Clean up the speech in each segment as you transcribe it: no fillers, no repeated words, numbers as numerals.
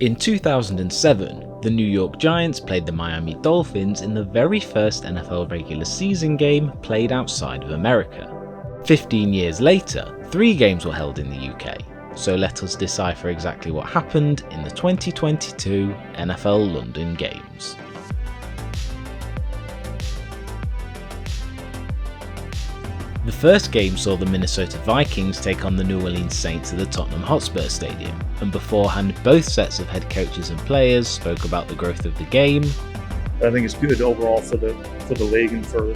In 2007, the New York Giants played the Miami Dolphins in the very first NFL regular season game played outside of America. 15 years later, 3 games were held in the UK, so let us decipher exactly what happened in the 2022 NFL London Games. The first game saw the Minnesota Vikings take on the New Orleans Saints at the Tottenham Hotspur Stadium, and beforehand both sets of head coaches and players spoke about the growth of the game. I think it's good overall for the league and for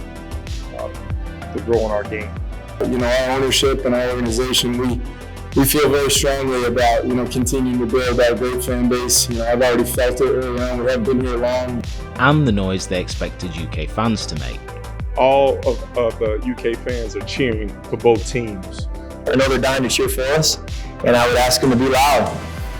growing our game. You know, our ownership and our organization, we feel very strongly about, continuing to build that great fan base. I've already felt it early on. We haven't been here long. And the noise they expected UK fans to make. All of the UK fans are cheering for both teams. I know they're dying to cheer for us, and I would ask them to be loud.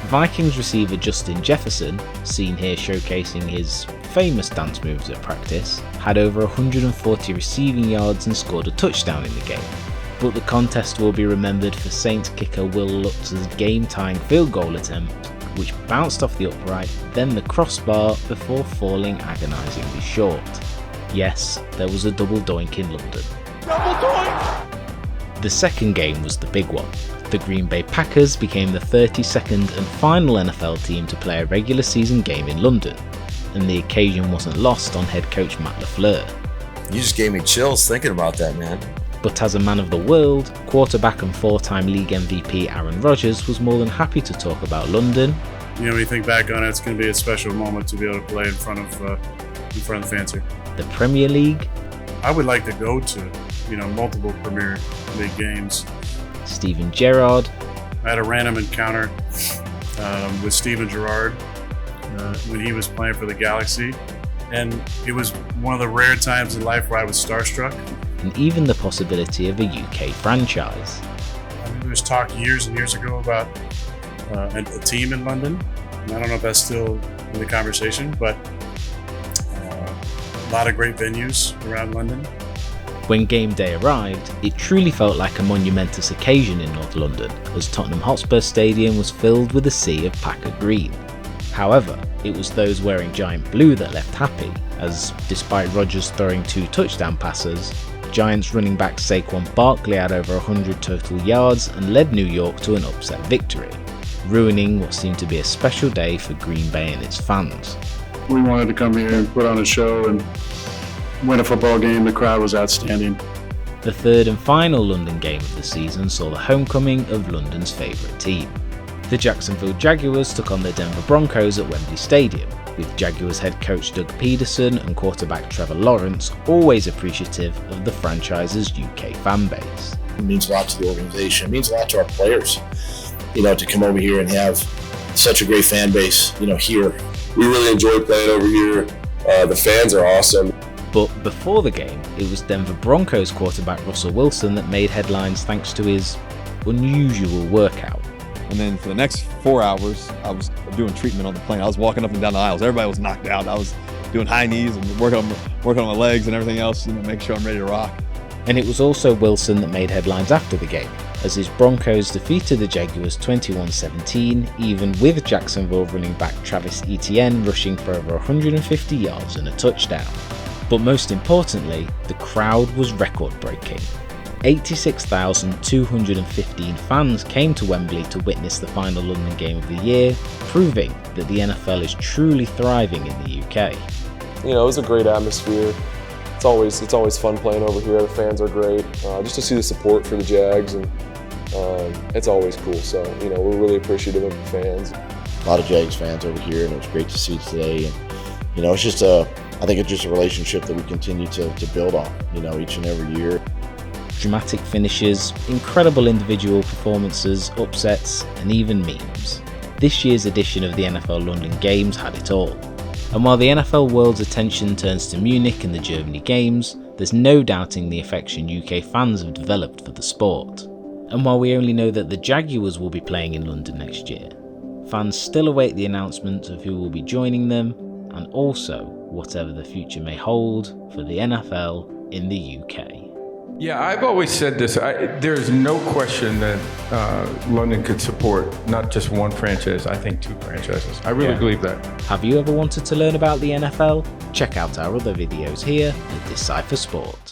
Vikings receiver Justin Jefferson, seen here showcasing his famous dance moves at practice, had over 140 receiving yards and scored a touchdown in the game. But the contest will be remembered for Saints kicker 𝗚𝗺𝗰𝗽's game-tying field goal attempt, which bounced off the upright, then the crossbar, before falling agonisingly short. Yes, there was a double doink in London. Double doink! The second game was the big one. The Green Bay Packers became the 32nd and final NFL team to play a regular season game in London, and the occasion wasn't lost on head coach Matt LaFleur. You just gave me chills thinking about that, man. But as a man of the world, quarterback and 4-time league MVP Aaron Rodgers was more than happy to talk about London. When you think back on it, it's going to be a special moment to be able to play in front of the fans here. The Premier League. I would like to go to, multiple Premier League games. Steven Gerrard. I had a random encounter with Steven Gerrard when he was playing for the Galaxy, and it was one of the rare times in life where I was starstruck. And even the possibility of a UK franchise. There was talk years and years ago about a team in London, and I don't know if that's still in the conversation, but a lot of great venues around London. When game day arrived, it truly felt like a monumentous occasion in North London, as Tottenham Hotspur Stadium was filled with a sea of Packer green. However, it was those wearing giant blue that left happy, as despite Rodgers throwing 2 touchdown passes, Giants running back Saquon Barkley had over 100 total yards and led New York to an upset victory, ruining what seemed to be a special day for Green Bay and its fans. We wanted to come here and put on a show and win a football game. The crowd was outstanding. The third and final London game of the season saw the homecoming of London's favourite team. The Jacksonville Jaguars took on the Denver Broncos at Wembley Stadium, with Jaguars head coach Doug Peterson and quarterback Trevor Lawrence always appreciative of the franchise's UK fan base. It means a lot to the organization. It means a lot to our players, to come over here and have such a great fan base, here. We really enjoy playing over here. The fans are awesome. But before the game, it was Denver Broncos quarterback Russell Wilson that made headlines thanks to his unusual workout. And then for the next 4 hours, I was doing treatment on the plane. I was walking up and down the aisles. Everybody was knocked out. I was doing high knees and working on my legs and everything else, make sure I'm ready to rock. And it was also Wilson that made headlines after the game, as his Broncos defeated the Jaguars 21-17, even with Jacksonville running back Travis Etienne rushing for over 150 yards and a touchdown. But most importantly, the crowd was record-breaking. 86,215 fans came to Wembley to witness the final London game of the year, proving that the NFL is truly thriving in the UK. It was a great atmosphere. It's always fun playing over here. The fans are great. Just to see the support for the Jags, and it's always cool. So, we're really appreciative of the fans. A lot of Jags fans over here, and it was great to see today. And, it's just I think it's just a relationship that we continue to build on, each and every year. Dramatic finishes, incredible individual performances, upsets, and even memes. This year's edition of the NFL London Games had it all. And while the NFL world's attention turns to Munich and the Germany Games, there's no doubting the affection UK fans have developed for the sport. And while we only know that the Jaguars will be playing in London next year, fans still await the announcement of who will be joining them, and also whatever the future may hold for the NFL in the UK. Yeah, I've always said this. There's no question that London could support not just one franchise, I think 2 franchises. I really believe that. Have you ever wanted to learn about the NFL? Check out our other videos here at Decyfr Sport.